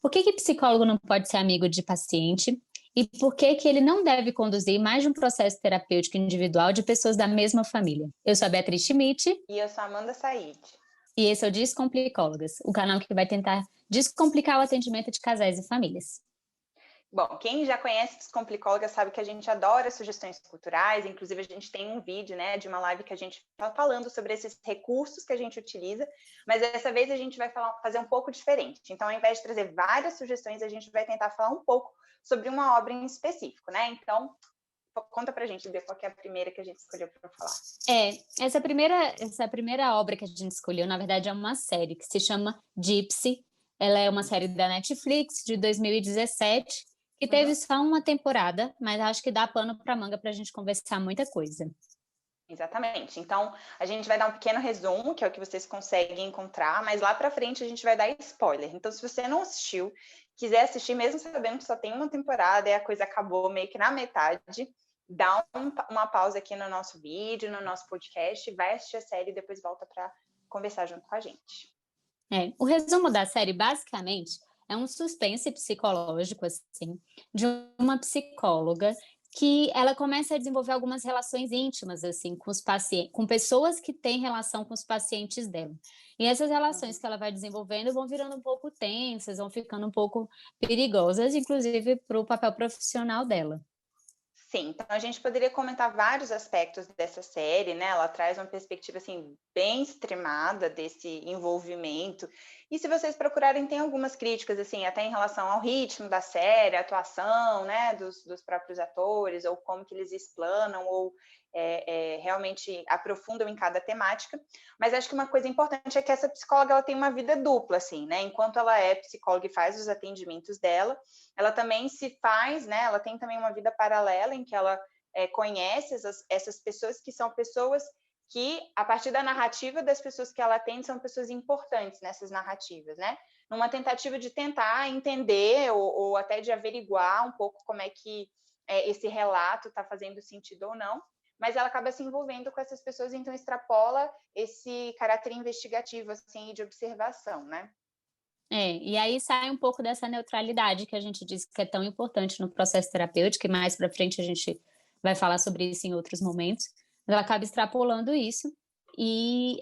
Por que que psicólogo não pode ser amigo de paciente? E por que que ele não deve conduzir mais de um processo terapêutico individual de pessoas da mesma família? Eu sou a Beatriz Schmidt E eu sou a Amanda Said. e esse é o Descomplicólogas, o canal que vai tentar descomplicar o atendimento de casais e famílias. Bom, quem já conhece Descomplicóloga sabe que a gente adora sugestões culturais, inclusive a gente tem um vídeo, né, de uma live que a gente está falando sobre esses recursos que a gente utiliza, mas dessa vez a gente vai fazer um pouco diferente. Então, ao invés de trazer várias sugestões, a gente vai tentar falar um pouco sobre uma obra em específico, né? Então, conta pra gente, Bia, qual que é a primeira que a gente escolheu para falar. Essa primeira obra que a gente escolheu, na verdade, é uma série que se chama Gypsy. Ela é uma série da Netflix de 2017, que teve só uma temporada, mas acho que dá pano para manga para a gente conversar muita coisa. Exatamente. Então, a gente vai dar um pequeno resumo, que é o que vocês conseguem encontrar, mas lá para frente a gente vai dar spoiler. Então, se você não assistiu, quiser assistir, mesmo sabendo que só tem uma temporada e a coisa acabou meio que na metade, dá uma pausa aqui no nosso vídeo, no nosso podcast, vai assistir a série e depois volta para conversar junto com a gente. O resumo da série, basicamente, é um suspense psicológico, assim, de uma psicóloga que ela começa a desenvolver algumas relações íntimas, assim, com os pacientes, com pessoas que têm relação com os pacientes dela. E essas relações que ela vai desenvolvendo vão virando um pouco tensas, vão ficando um pouco perigosas, inclusive para o papel profissional dela. Sim, então a gente poderia comentar vários aspectos dessa série, né? Ela traz uma perspectiva assim bem extremada desse envolvimento. E se vocês procurarem, tem algumas críticas assim, até em relação ao ritmo da série, a atuação, né, dos próprios atores, ou como que eles explanam ou realmente aprofundam em cada temática. Mas acho que uma coisa importante é que essa psicóloga ela tem uma vida dupla, assim, né? Enquanto ela é psicóloga e faz os atendimentos dela, ela também se faz, né? Ela tem também uma vida paralela em que ela conhece essas pessoas que são pessoas que, a partir da narrativa das pessoas que ela atende, são pessoas importantes nessas narrativas, né? Numa tentativa de tentar entender ou até de averiguar um pouco como é que esse relato está fazendo sentido ou não, mas ela acaba se envolvendo com essas pessoas, então extrapola esse caráter investigativo, assim, de observação, né? E aí sai um pouco dessa neutralidade que a gente disse que é tão importante no processo terapêutico, e mais para frente a gente vai falar sobre isso em outros momentos. Mas ela acaba extrapolando isso e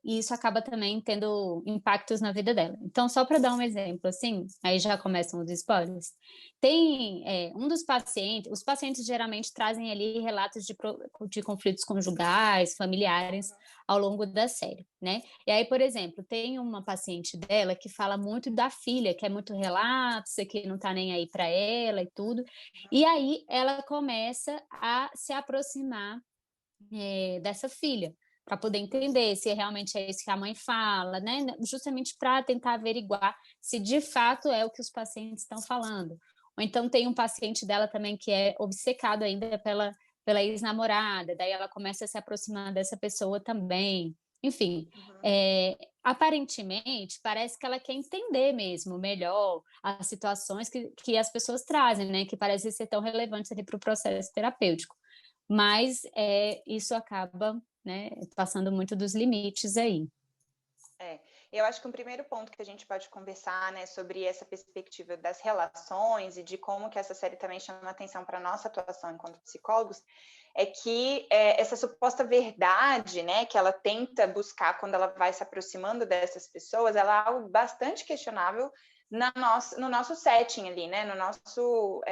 isso acaba também tendo impactos na vida dela. Então, só para dar um exemplo, assim, aí já começam os spoilers. Tem um dos pacientes, os pacientes geralmente trazem ali relatos de conflitos conjugais, familiares, ao longo da série, né? E aí, por exemplo, tem uma paciente dela que fala muito da filha, que é muito relapsa, que não tá nem aí para ela e tudo. E aí ela começa a se aproximar dessa filha, para poder entender se realmente é isso que a mãe fala, né? Justamente para tentar averiguar se de fato é o que os pacientes estão falando. Ou então tem um paciente dela também que é obcecado ainda pela ex-namorada, daí ela começa a se aproximar dessa pessoa também. Enfim, aparentemente parece que ela quer entender mesmo melhor as situações que as pessoas trazem, né? Que parecem ser tão relevantes ali para o processo terapêutico. Mas isso acaba, né, passando muito dos limites aí. Eu acho que um primeiro ponto que a gente pode conversar, né, sobre essa perspectiva das relações e de como que essa série também chama atenção para a nossa atuação enquanto psicólogos, é que essa suposta verdade, né, que ela tenta buscar quando ela vai se aproximando dessas pessoas, ela é algo bastante questionável no nosso setting ali, né, no nosso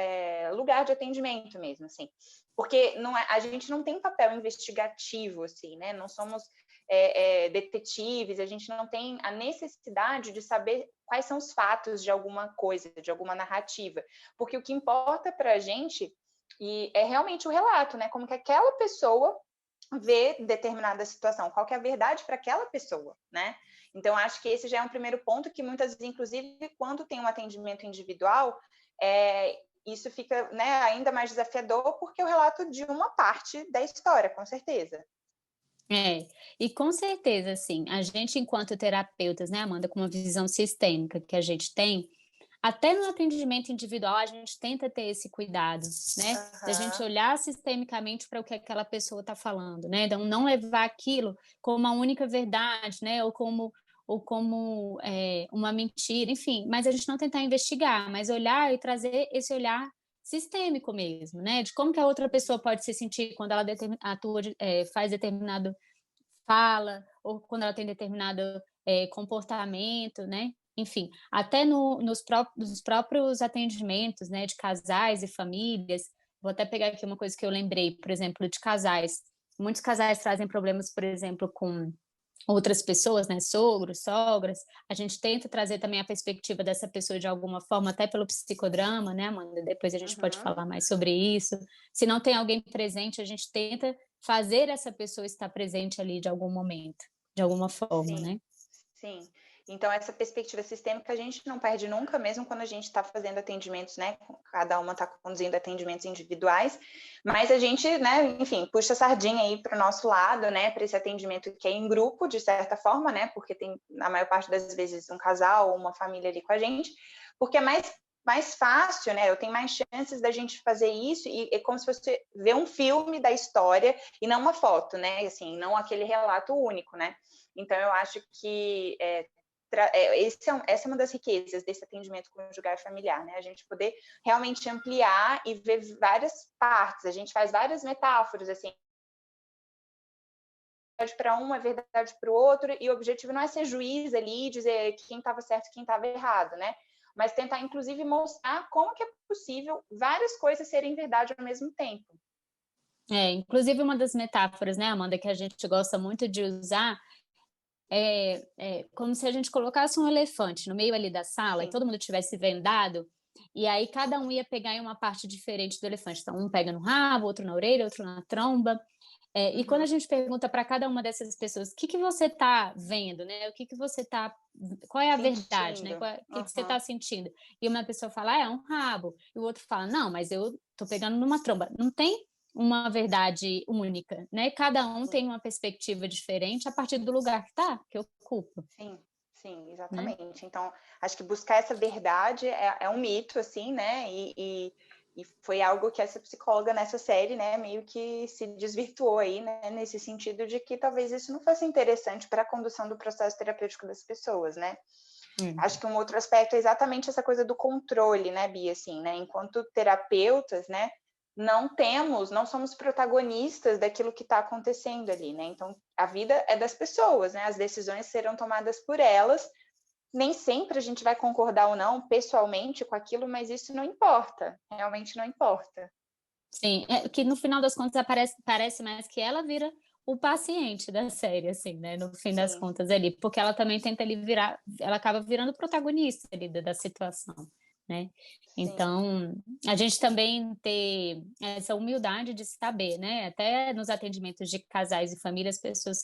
lugar de atendimento mesmo, assim. Porque a gente não tem papel investigativo, assim, né, não somos detetives, a gente não tem a necessidade de saber quais são os fatos de alguma coisa, de alguma narrativa, porque o que importa para a gente é realmente o relato, né? Como que aquela pessoa vê determinada situação, qual que é a verdade para aquela pessoa, né? Então, acho que esse já é um primeiro ponto que muitas vezes, inclusive, quando tem um atendimento individual, isso fica, né, ainda mais desafiador, porque é o relato de uma parte da história, com certeza. E com certeza, assim, a gente enquanto terapeutas, né, Amanda, com uma visão sistêmica que a gente tem, até no atendimento individual a gente tenta ter esse cuidado, né, da gente olhar sistemicamente para o que aquela pessoa está falando, né, então não levar aquilo como uma única verdade, né, ou como ou como uma mentira, enfim, mas a gente não tentar investigar, mas olhar e trazer esse olhar sistêmico mesmo, né? De como que a outra pessoa pode se sentir quando ela faz determinado fala, ou quando ela tem determinado comportamento, né? Enfim, até nos próprios atendimentos, né, de casais e famílias. Vou até pegar aqui uma coisa que eu lembrei, por exemplo, de casais. Muitos casais trazem problemas, por exemplo, com outras pessoas, né, sogros, sogras. A gente tenta trazer também a perspectiva dessa pessoa de alguma forma, até pelo psicodrama, né, Amanda? Depois a gente pode Uhum. falar mais sobre isso. Se não tem alguém presente, a gente tenta fazer essa pessoa estar presente ali de algum momento, de alguma forma, Sim. né? Sim. Então, essa perspectiva sistêmica a gente não perde nunca, mesmo quando a gente está fazendo atendimentos, né? Cada uma está conduzindo atendimentos individuais, mas a gente, né, enfim, puxa a sardinha aí para o nosso lado, né? Para esse atendimento que é em grupo, de certa forma, né? Porque tem, na maior parte das vezes, um casal ou uma família ali com a gente, porque é mais fácil, né? Eu tenho mais chances da gente fazer isso e é como se fosse ver um filme da história e não uma foto, né? Assim, não aquele relato único, né? Então, eu acho que essa é uma das riquezas desse atendimento conjugal e familiar, né? A gente poder realmente ampliar e ver várias partes. A gente faz várias metáforas, assim, para um é verdade para o outro, e o objetivo não é ser juiz ali, dizer quem estava certo e quem estava errado, né? Mas tentar, inclusive, mostrar como que é possível várias coisas serem verdade ao mesmo tempo. Inclusive uma das metáforas, né, Amanda, que a gente gosta muito de usar como se a gente colocasse um elefante no meio ali da sala e Sim. todo mundo tivesse vendado, e aí cada um ia pegar em uma parte diferente do elefante. Então, um pega no rabo, outro na orelha, outro na tromba. E quando a gente pergunta para cada uma dessas pessoas, o que que você está vendo, né? O que que você está, qual é a verdade, né? Sentindo. O que que você está sentindo? E uma pessoa fala, é um rabo. E o outro fala, não, mas eu tô pegando numa tromba. Não tem uma verdade única, né? Cada um Sim. tem uma perspectiva diferente a partir do lugar que tá, que ocupa, Sim, sim, né? exatamente. Então, acho que buscar essa verdade é um mito, assim, né? E foi algo que essa psicóloga nessa série, né, meio que se desvirtuou aí, né, nesse sentido de que talvez isso não fosse interessante para a condução do processo terapêutico das pessoas, né? Acho que um outro aspecto é exatamente essa coisa do controle, né, Bia, assim, né? Enquanto terapeutas, né, não somos protagonistas daquilo que está acontecendo ali, né? Então, a vida é das pessoas, né? As decisões serão tomadas por elas. Nem sempre a gente vai concordar ou não pessoalmente com aquilo, mas isso não importa, realmente não importa. Sim, que no final das contas parece mais que ela vira o paciente da série, assim, né? No fim das Sim, contas ali, porque ela também tenta ali virar, ela acaba virando protagonista ali da situação, né? sim. Então, a gente também ter essa humildade de saber, né? Até nos atendimentos de casais e famílias, as pessoas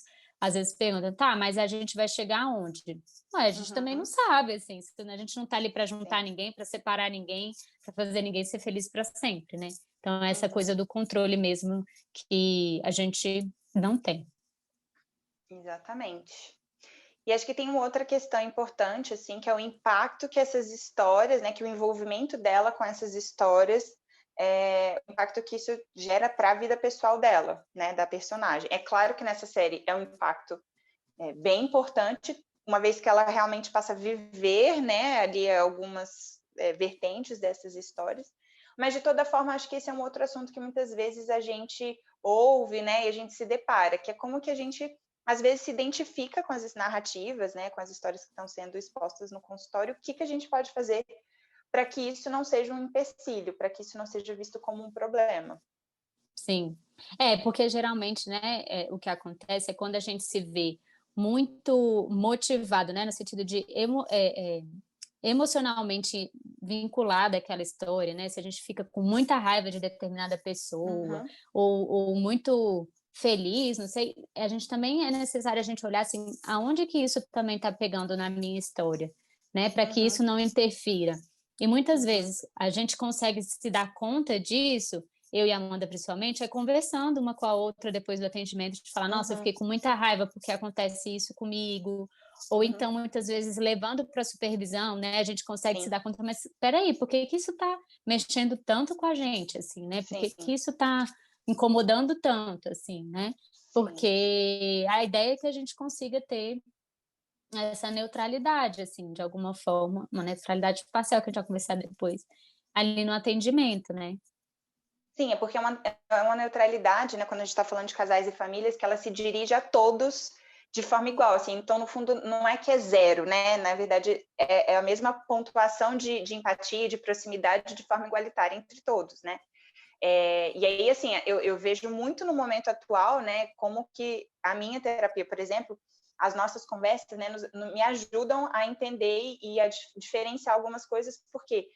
às vezes perguntam, tá, mas a gente vai chegar aonde? Ué, a gente também não Uhum, sabe, assim, a gente não tá ali para sim. juntar ninguém, para separar ninguém, para fazer ninguém ser feliz para sempre, né? Então, essa Uhum, coisa do controle mesmo que a gente não tem. exatamente. E acho que tem uma outra questão importante, assim, que é o impacto que essas histórias, né, que o envolvimento dela com essas histórias, o impacto que isso gera para a vida pessoal dela, né, da personagem. É claro que nessa série é um impacto bem importante, uma vez que ela realmente passa a viver, né, ali algumas vertentes dessas histórias, mas de toda forma acho que esse é um outro assunto que muitas vezes a gente ouve, né, e a gente se depara, que é como que a gente às vezes se identifica com as narrativas, né, com as histórias que estão sendo expostas no consultório, o que que a gente pode fazer para que isso não seja um empecilho, para que isso não seja visto como um problema. Sim. Porque geralmente, né, o que acontece é quando a gente se vê muito motivado, né, no sentido de emocionalmente vinculada àquela história, né, se a gente fica com muita raiva de determinada pessoa, Uhum, ou muito feliz, não sei, a gente também é necessário a gente olhar, assim, aonde que isso também está pegando na minha história, né, para que uhum, isso não interfira. E muitas uhum, vezes a gente consegue se dar conta disso, eu e a Amanda principalmente, é conversando uma com a outra depois do atendimento, de falar, nossa, eu uhum, fiquei com muita raiva porque acontece isso comigo, ou uhum, então, muitas vezes, levando para a supervisão, né, a gente consegue se sim, dar conta, mas espera aí, por que que isso está mexendo tanto com a gente, assim, né? Por que sim, que isso está incomodando tanto, assim, né? sim, sim. Porque a ideia é que a gente consiga ter essa neutralidade, assim, de alguma forma, uma neutralidade parcial que a gente vai conversar depois, ali no atendimento, né. Sim, é porque é uma neutralidade, né, quando a gente está falando de casais e famílias, que ela se dirige a todos de forma igual, assim, então no fundo não é que é zero, né, na verdade é a mesma pontuação de empatia, de proximidade de forma igualitária entre todos, né. E aí, assim, eu vejo muito no momento atual, né, como que a minha terapia, por exemplo, as nossas conversas, né, me ajudam a entender e a diferenciar algumas coisas, porque,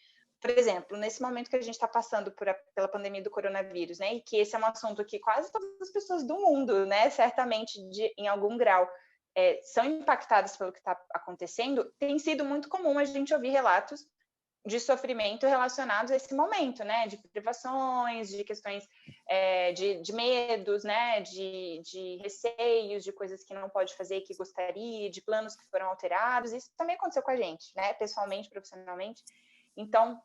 por exemplo, nesse momento que a gente está passando pela pandemia do coronavírus, né, e que esse é um assunto que quase todas as pessoas do mundo, né, certamente em algum grau, são impactadas pelo que está acontecendo, tem sido muito comum a gente ouvir relatos de sofrimento relacionados a esse momento, né? De privações, de questões de medos, né? De receios, de coisas que não pode fazer, que gostaria, de planos que foram alterados. Isso também aconteceu com a gente, né? Pessoalmente, profissionalmente. Então,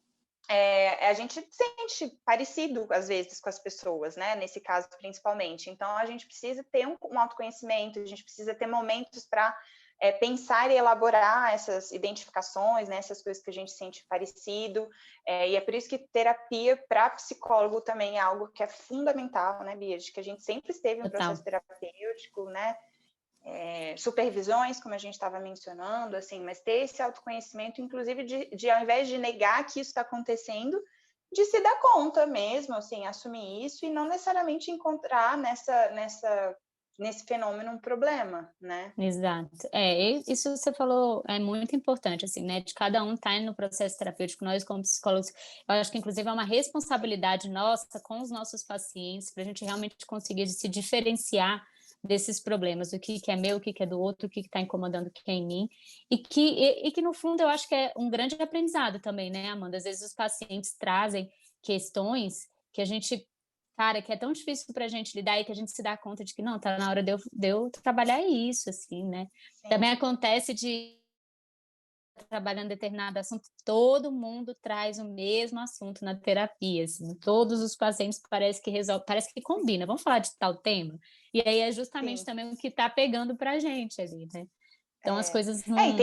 a gente sente parecido, às vezes, com as pessoas, né? Nesse caso, principalmente. Então, a gente precisa ter um autoconhecimento, a gente precisa ter momentos para pensar e elaborar essas identificações, né, essas coisas que a gente sente parecido, e é por isso que terapia para psicólogo também é algo que é fundamental, né, Bia? De que a gente sempre esteve em um Total. processo terapêutico, né, supervisões, como a gente estava mencionando, assim, mas ter esse autoconhecimento, inclusive de ao invés de negar que isso está acontecendo, de se dar conta mesmo, assim, assumir isso e não necessariamente encontrar nesse fenômeno um problema, né? Exato. Isso você falou é muito importante, assim, né, de cada um estar no processo terapêutico. Nós, como psicólogos, eu acho que inclusive é uma responsabilidade nossa com os nossos pacientes, para a gente realmente conseguir se diferenciar desses problemas, o que que é meu, o que que é do outro, o que que está incomodando o que é em mim, e que no fundo eu acho que é um grande aprendizado também, né, Amanda? Às vezes os pacientes trazem questões que a gente, cara, que é tão difícil para a gente lidar e que a gente se dá conta de que não, tá na hora de eu trabalhar isso, assim, né. Sim, Também acontece de trabalhando determinado assunto, todo mundo traz o mesmo assunto na terapia, assim, todos os pacientes parece que combina, vamos falar de tal tema? E aí é justamente sim. também o que tá pegando pra gente ali, né. Então as É. coisas E não.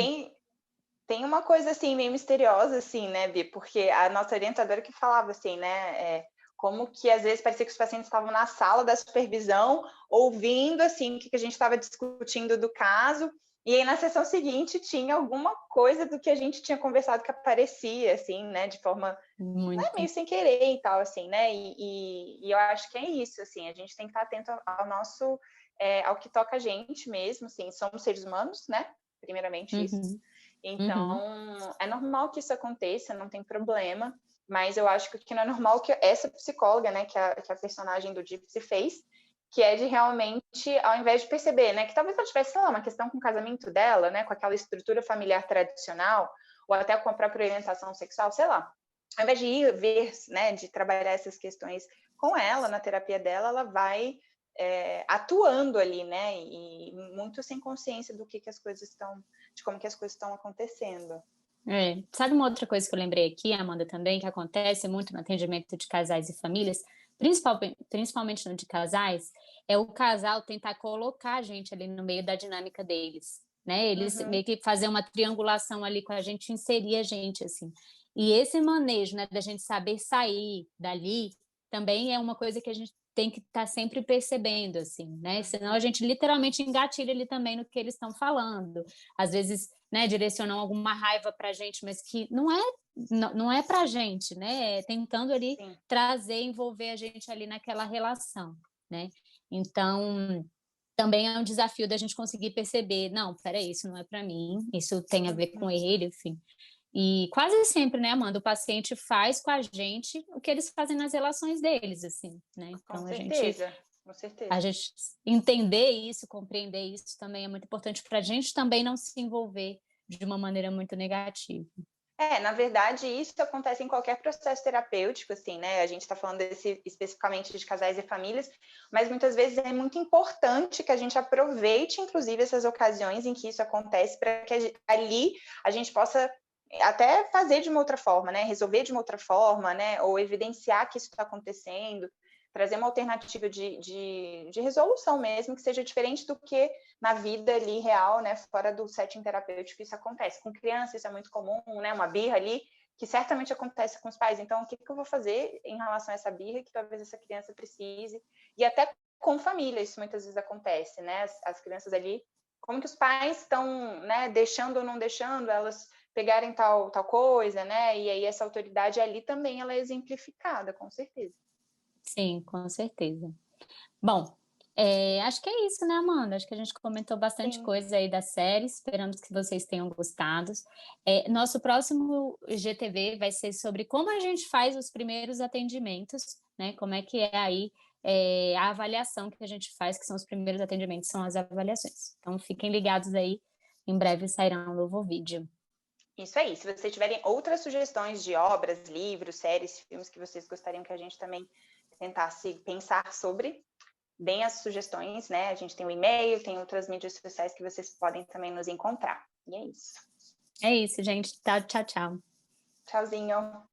tem uma coisa, assim, meio misteriosa, assim, né, Bi, porque a nossa orientadora que falava, assim, né, como que às vezes parecia que os pacientes estavam na sala da supervisão, ouvindo, assim, o que a gente estava discutindo do caso, e aí na sessão seguinte tinha alguma coisa do que a gente tinha conversado que aparecia, assim, né, de forma, né, Muito. meio sem querer e tal, assim, né, e eu acho que é isso, assim, a gente tem que estar atento ao nosso, ao que toca a gente mesmo, assim, somos seres humanos, né, primeiramente isso. Uhum, uhum. Então, é normal que isso aconteça, não tem problema, mas eu acho que o que não é normal que essa psicóloga, né, que a personagem do Gypsy fez, que é de realmente, ao invés de perceber, né, que talvez ela tivesse, sei lá, uma questão com o casamento dela, né, com aquela estrutura familiar tradicional, ou até com a própria orientação sexual, sei lá. Ao invés de ir ver, né, de trabalhar essas questões com ela, na terapia dela, ela vai atuando ali, né, e muito sem consciência do que as coisas estão, de como que as coisas estão acontecendo. Sabe uma outra coisa que eu lembrei aqui, Amanda, também, que acontece muito no atendimento de casais e famílias, principalmente no de casais, é o casal tentar colocar a gente ali no meio da dinâmica deles, né? Eles Uhum, meio que fazer uma triangulação ali com a gente, inserir a gente, assim. E esse manejo, né, da gente saber sair dali, também é uma coisa que a gente tem que estar sempre percebendo, assim, né? Senão a uhum, gente literalmente engatilha ali também no que eles estão falando. Às vezes, né, direcionam alguma raiva para a gente, mas que não é para a gente, né? Tentando ali sim, trazer, envolver a gente ali naquela relação, né? Então, também é um desafio da gente conseguir perceber, não, peraí, isso não é para mim, isso tem a ver com uhum, ele, enfim. E quase sempre, né, Amanda, o paciente faz com a gente o que eles fazem nas relações deles, assim, né? com Então certeza, com a certeza. gente entender isso, compreender isso também é muito importante para a gente também não se envolver de uma maneira muito negativa. Na verdade, isso acontece em qualquer processo terapêutico, assim, né? A gente está falando desse especificamente de casais e famílias, mas muitas vezes é muito importante que a gente aproveite, inclusive, essas ocasiões em que isso acontece, para que ali a gente possa até fazer de uma outra forma, né? Resolver de uma outra forma, né? Ou evidenciar que isso está acontecendo, trazer uma alternativa de resolução mesmo, que seja diferente do que na vida ali real, né, fora do setting terapêutico isso acontece. Com criança isso é muito comum, né, uma birra ali, que certamente acontece com os pais. Então, o que eu vou fazer em relação a essa birra que talvez essa criança precise? E até com família isso muitas vezes acontece, né, as crianças ali, como que os pais estão, né, deixando ou não deixando elas pegarem tal coisa, né, e aí essa autoridade ali também ela é exemplificada, com certeza. Sim, com certeza. Bom, acho que é isso, né, Amanda? Acho que a gente comentou bastante Sim. coisa aí da série, esperamos que vocês tenham gostado. Nosso próximo GTV vai ser sobre como a gente faz os primeiros atendimentos, né? Como é que é aí a avaliação que a gente faz, que são os primeiros atendimentos, são as avaliações. Então, fiquem ligados aí, em breve sairá um novo vídeo. Isso aí. Se vocês tiverem outras sugestões de obras, livros, séries, filmes que vocês gostariam que a gente também tentasse pensar sobre, deem as sugestões, né? A gente tem o e-mail, tem outras mídias sociais que vocês podem também nos encontrar. E é isso. É isso, gente. Tchau, tchau, tchau. Tchauzinho.